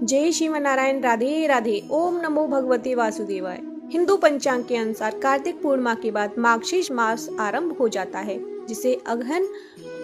जय श्रीमन नारायण, राधे राधे। ओम नमो भगवते वासुदेवाय। हिंदू पंचांग के अनुसार कार्तिक पूर्णिमा के बाद मार्गशीर्ष मास आरंभ हो जाता है, जिसे अगहन,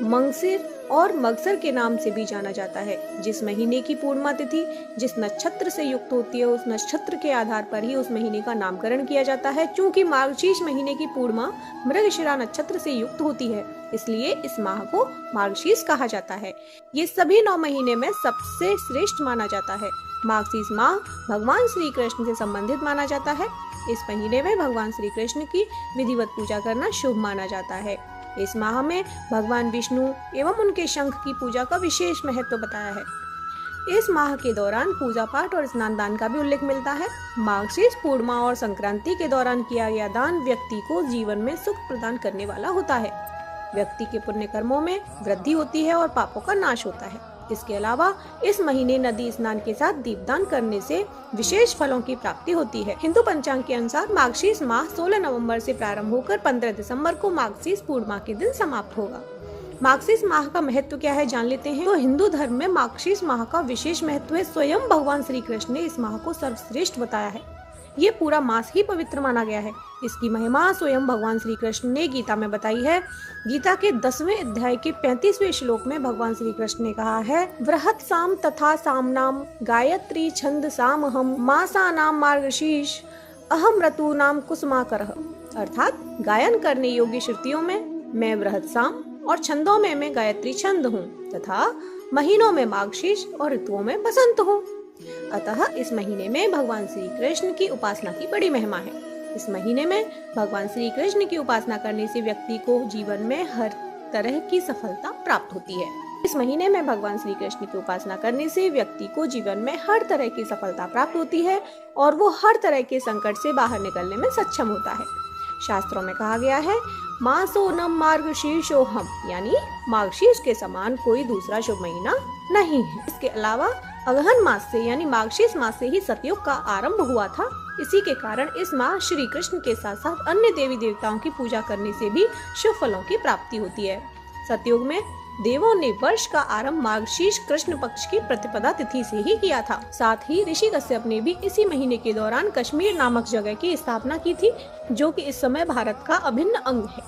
मंगसिर और मगसर के नाम से भी जाना जाता है। जिस महीने की पूर्णिमा तिथि जिस नक्षत्र से युक्त होती है, उस नक्षत्र के आधार पर ही उस महीने का नामकरण किया जाता है। चूंकि मार्गशीर्ष महीने की पूर्णिमा मृगशिरा नक्षत्र से युक्त होती है, इसलिए इस माह को मार्गशीर्ष कहा जाता है। ये सभी 9 महीने में सबसे श्रेष्ठ माना जाता है। मार्गशीर्ष माह भगवान श्री कृष्ण से संबंधित माना जाता है। इस महीने में भगवान श्री कृष्ण की विधिवत पूजा करना शुभ माना जाता है। इस माह में भगवान विष्णु एवं उनके शंख की पूजा का विशेष महत्व बताया है। इस माह के दौरान पूजा पाठ और स्नान दान का भी उल्लेख मिलता है। मार्गशीर्ष पूर्णिमा और संक्रांति के दौरान किया गया दान व्यक्ति को जीवन में सुख प्रदान करने वाला होता है। व्यक्ति के पुण्य कर्मों में वृद्धि होती है और पापों का नाश होता है। इसके अलावा इस महीने नदी स्नान के साथ दीपदान करने से विशेष फलों की प्राप्ति होती है। हिंदू पंचांग के अनुसार मार्गशीर्ष माह 16 नवंबर से प्रारंभ होकर 15 दिसंबर को मार्गशीर्ष पूर्णिमा के दिन समाप्त होगा। मार्गशीर्ष माह का महत्व क्या है जान लेते हैं। तो हिंदू धर्म में मार्गशीर्ष माह का विशेष महत्व है। स्वयं भगवान श्री कृष्ण ने इस माह को सर्वश्रेष्ठ बताया है। ये पूरा मास ही पवित्र माना गया है। इसकी महिमा स्वयं भगवान श्री कृष्ण ने गीता में बताई है। गीता के 10वें अध्याय के 35वें श्लोक में भगवान श्री कृष्ण ने कहा है, वृहत साम तथा सामनाम गायत्री छंद सामहम मासा नाम मार्गशीर्ष अहम ऋतु नाम कुसुमाकरः। अर्थात गायन करने योग्य श्रुतियों में मैं वृहत साम और छंदों में मैं गायत्री छंद हूँ तथा महीनों में मार्गशीर्ष और ऋतुओं में बसंत हूँ। अतः इस महीने में भगवान श्री कृष्ण की उपासना की बड़ी महिमा है। इस महीने में भगवान श्री कृष्ण की उपासना करने से व्यक्ति को जीवन में हर तरह की सफलता प्राप्त होती है। इस महीने में भगवान श्री कृष्ण की उपासना करने से व्यक्ति को जीवन में हर तरह की सफलता प्राप्त होती है और वो हर तरह के संकट से बाहर निकलने में सक्षम होता है। शास्त्रों में कहा गया है, मासोनम मार्गशीर्षोहम, यानी मार्गशीर्ष के समान कोई दूसरा शुभ महीना नहीं है। इसके अलावा अगहन मास से यानी मार्गशीर्ष मास से ही सतयुग का आरंभ हुआ था। इसी के कारण इस माह श्री कृष्ण के साथ साथ अन्य देवी देवताओं की पूजा करने से भी शुभ फलों की प्राप्ति होती है। सतयुग में देवों ने वर्ष का आरंभ मार्गशीर्ष कृष्ण पक्ष की प्रतिपदा तिथि से ही किया था। साथ ही ऋषि कश्यप ने भी इसी महीने के दौरान कश्मीर नामक जगह की स्थापना की थी, जो कि इस समय भारत का अभिन्न अंग है।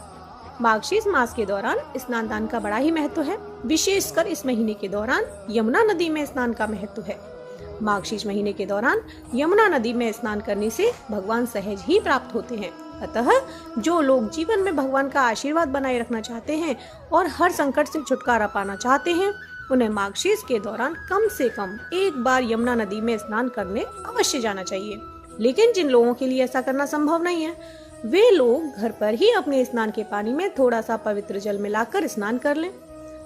मार्गशीर्ष मास के दौरान स्नान दान का बड़ा ही महत्व है। विशेषकर इस महीने के दौरान यमुना नदी में स्नान का महत्व है। मार्गशीर्ष महीने के दौरान यमुना नदी में स्नान करने से भगवान सहज ही प्राप्त होते हैं। अतः जो लोग जीवन में भगवान का आशीर्वाद बनाए रखना चाहते हैं और हर संकट से छुटकारा पाना चाहते हैं, उन्हें मार्गशीर्ष के दौरान कम से कम एक बार यमुना नदी में स्नान करने अवश्य जाना चाहिए। लेकिन जिन लोगों के लिए ऐसा करना संभव नहीं है, वे लोग घर पर ही अपने स्नान के पानी में थोड़ा सा पवित्र जल मिलाकर स्नान कर लें।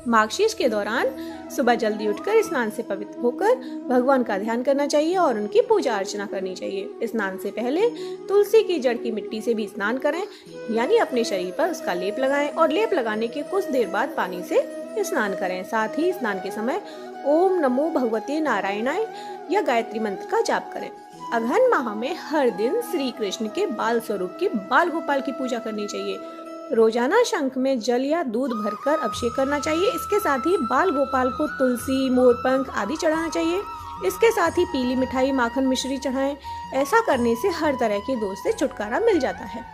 मार्गशीर्ष के दौरान सुबह जल्दी उठकर स्नान से पवित्र होकर भगवान का ध्यान करना चाहिए और उनकी पूजा अर्चना करनी चाहिए। स्नान से पहले तुलसी की जड़ की मिट्टी से भी स्नान करें, यानी अपने शरीर पर उसका लेप लगाएं और लेप लगाने के कुछ देर बाद पानी से स्नान करें। साथ ही स्नान के समय ओम नमो भगवते नारायणाय या गायत्री मंत्र का जाप करें। अगहन माह में हर दिन श्री कृष्ण के बाल स्वरूप की बाल गोपाल की पूजा करनी चाहिए। रोजाना शंख में जल या दूध भरकर अभिषेक करना चाहिए। इसके साथ ही बाल गोपाल को तुलसी, मोरपंख आदि चढ़ाना चाहिए। इसके साथ ही पीली मिठाई, माखन, मिश्री चढ़ाएं। ऐसा करने से हर तरह के दोष से छुटकारा मिल जाता है।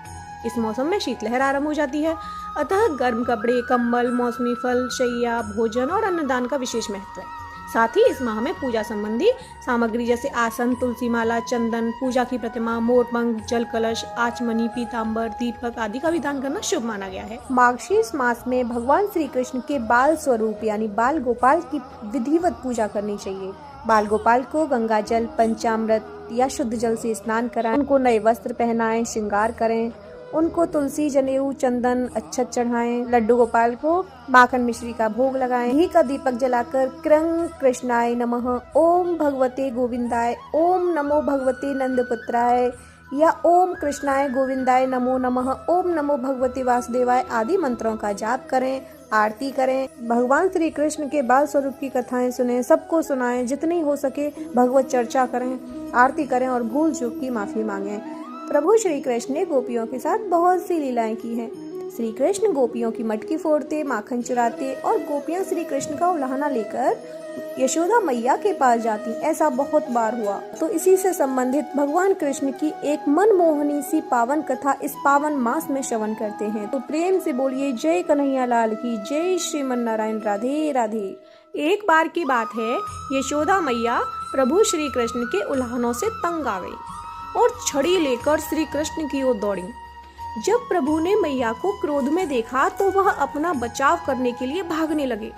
इस मौसम में शीतलहर आरंभ हो जाती है, अतः गर्म कपड़े, कंबल, मौसमी फल, शैया, भोजन और अन्नदान का विशेष महत्व है। साथ ही इस माह में पूजा संबंधी सामग्री जैसे आसन, तुलसी माला, चंदन, पूजा की प्रतिमा, मोरपंख, जल कलश, आचमनी, पीताम्बर, दीपक आदि का विधान करना शुभ माना गया है। मार्गशीर्ष मास में भगवान श्री कृष्ण के बाल स्वरूप यानी बाल गोपाल की विधिवत पूजा करनी चाहिए। बाल गोपाल को गंगा जल, पंचामृत या शुद्ध जल से स्नान कराएं, उनको नए वस्त्र पहनाएं, श्रृंगार करें, उनको तुलसी, जनेऊ, चंदन, अच्छत चढ़ाएं। लड्डू गोपाल को माखन मिश्री का भोग लगाएं। घी का दीपक जलाकर कृं कृष्णाय नमः, ओम भगवते गोविंदाय, ओम नमो भगवते नंदपुत्राय या ओम कृष्णाय गोविंदाय नमो नमः, ओम नमो भगवते वासुदेवाय आदि मंत्रों का जाप करें, आरती करें। भगवान श्री कृष्ण के बाल स्वरूप की कथाएं सुनें, सबको सुनाएं। जितनी हो सके भगवत चर्चा करें, आरती करें और भूल चूक की माफी मांगें। प्रभु श्री कृष्ण ने गोपियों के साथ बहुत सी लीलाएं की हैं। श्री कृष्ण गोपियों की मटकी फोड़ते, माखन चुराते और गोपियां श्री कृष्ण का उलाहना लेकर यशोदा मैया के पास जाती। ऐसा बहुत बार हुआ। तो इसी से संबंधित भगवान कृष्ण की एक मनमोहनी सी पावन कथा इस पावन मास में श्रवण करते हैं। तो प्रेम से बोलिए जय कन्हैया लाल की जय, श्रीमन नारायण, राधे राधे। एक बार की बात है, यशोदा मैया प्रभु श्री कृष्ण के उलाहनों से तंग आ गई और छड़ी लेकर श्री कृष्ण की ओर दौड़ी। जब प्रभु ने मैया को क्रोध में देखा तो वह अपना बचाव करने के लिए भागने लगे।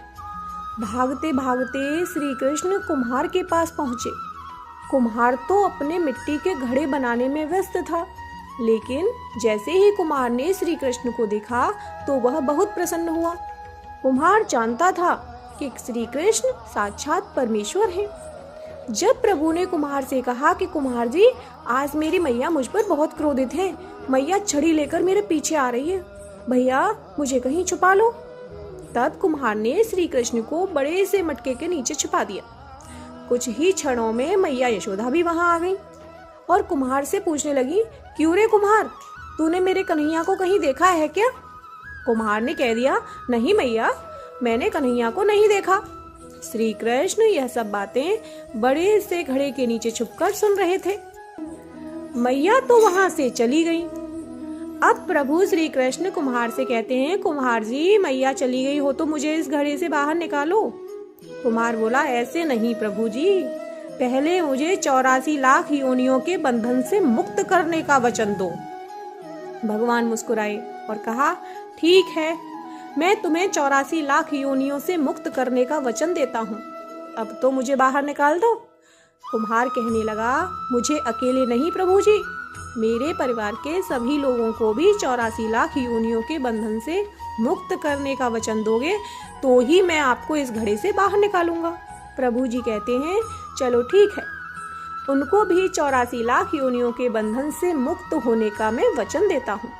भागते भागते श्री कृष्ण कुम्हार के पास पहुंचे। कुम्हार तो अपने मिट्टी के घड़े बनाने में व्यस्त था, लेकिन जैसे ही कुम्हार ने श्री कृष्ण को देखा तो वह बहुत प्रसन्न हुआ। कुम्हार जानता था कि श्री कृष्ण साक्षात परमेश्वर हैं। जब प्रभु ने कुम्हार से कहा कि कुम्हार जी, आज मेरी मैया मुझ पर बहुत क्रोधित है, मैया छड़ी लेकर मेरे पीछे आ रही है, भैया मुझे कहीं छुपा लो। तब कुम्हार ने श्री कृष्ण को बड़े से मटके के नीचे छुपा दिया। कुछ ही क्षणों में मैया यशोदा भी वहां आ गई और कुम्हार से पूछने लगी, क्यों रे कुम्हार, तूने मेरे कन्हैया को कहीं देखा है क्या? कुम्हार ने कह दिया, नहीं मैया, मैंने कन्हैया को नहीं देखा। श्री कृष्ण यह सब बातें बड़े से घड़े के नीचे छुपकर सुन रहे थे। मैया तो वहां से चली गई। अब प्रभु श्री कृष्ण कुम्हार से कहते हैं, कुम्हार जी, मैया चली गई हो तो मुझे इस घड़े से बाहर निकालो। कुम्हार बोला, ऐसे नहीं प्रभु जी, पहले मुझे 84 लाख योनियों के बंधन से मुक्त करने का वचन दो। भगवान मुस्कुराए और कहा, ठीक है, मैं तुम्हें 84 लाख योनियों से मुक्त करने का वचन देता हूँ, अब तो मुझे बाहर निकाल दो। कुम्हार कहने लगा, मुझे अकेले नहीं प्रभु जी, मेरे परिवार के सभी लोगों को भी 84 लाख योनियों के बंधन से मुक्त करने का वचन दोगे तो ही मैं आपको इस घड़े से बाहर निकालूंगा। प्रभु जी कहते हैं, चलो ठीक है, उनको भी 84 लाख योनियों के बंधन से मुक्त होने का मैं वचन देता हूँ,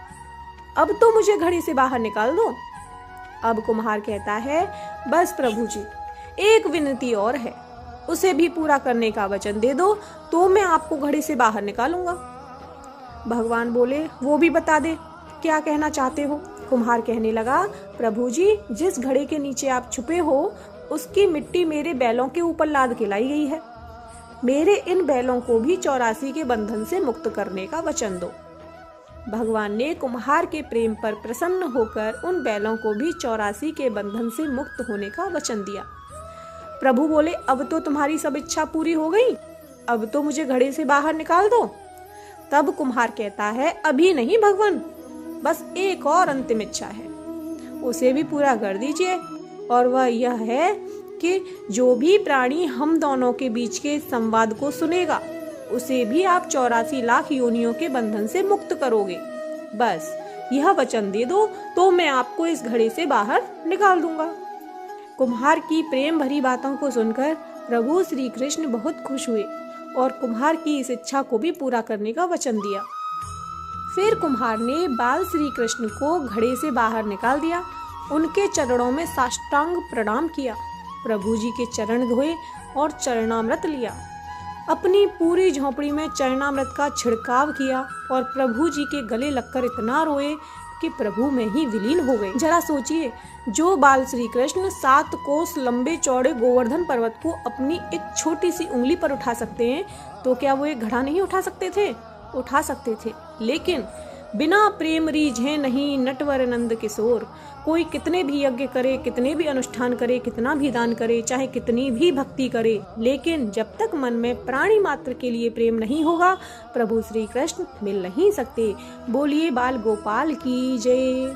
अब तो मुझे घड़े से बाहर निकाल दो। अब कुम्हार कहता है, बस प्रभु जी, एक विनती और है, उसे भी पूरा करने का वचन दे दो तो मैं आपको घड़े से बाहर निकालूंगा। भगवान बोले, वो भी बता दे, क्या कहना चाहते हो? कुम्हार कहने लगा, प्रभु जी, जिस घड़े के नीचे आप छुपे हो उसकी मिट्टी मेरे बैलों के ऊपर लाद के लाई गई है, मेरे इन बैलों को भी 84 के बंधन से मुक्त करने का वचन दो। भगवान ने कुम्हार के प्रेम पर प्रसन्न होकर उन बैलों को भी 84 के बंधन से मुक्त होने का वचन दिया। प्रभु बोले, अब तो तुम्हारी सब इच्छा पूरी हो गई, अब तो मुझे घड़े से बाहर निकाल दो। तब कुम्हार कहता है, अभी नहीं भगवान, बस एक और अंतिम इच्छा है, उसे भी पूरा कर दीजिए, और वह यह है कि जो भी प्राणी हम दोनों के बीच के संवाद को सुनेगा उसे भी आप 84 लाख योनियों के बंधन से मुक्त करोगे। बस यह वचन दे दो तो मैं आपको इस घड़े से बाहर निकाल दूंगा। कुम्हार की प्रेम भरी बातों को सुनकर प्रभु श्री कृष्ण बहुत खुश हुए और कुम्हार की इस इच्छा को भी पूरा करने का वचन दिया। फिर कुम्हार ने बाल श्री कृष्ण को घड़े से बाहर निकाल दिया, उनके चरणों में साष्टांग प्रणाम किया, प्रभु जी के चरण धोए और चरणामृत लिया, अपनी पूरी झोंपड़ी में चरणामृत का छिड़काव किया और प्रभु जी के गले लगकर इतना रोए कि प्रभु में ही विलीन हो गए। जरा सोचिए, जो बाल श्री कृष्ण 7 कोस लंबे चौड़े गोवर्धन पर्वत को अपनी एक छोटी सी उंगली पर उठा सकते हैं, तो क्या वो एक घड़ा नहीं उठा सकते थे? उठा सकते थे, लेकिन बिना प्रेम रीझे नहीं नटवर नंद किशोर। कोई कितने भी यज्ञ करे, कितने भी अनुष्ठान करे, कितना भी दान करे, चाहे कितनी भी भक्ति करे, लेकिन जब तक मन में प्राणी मात्र के लिए प्रेम नहीं होगा, प्रभु श्री कृष्ण मिल नहीं सकते। बोलिए बाल गोपाल की जय।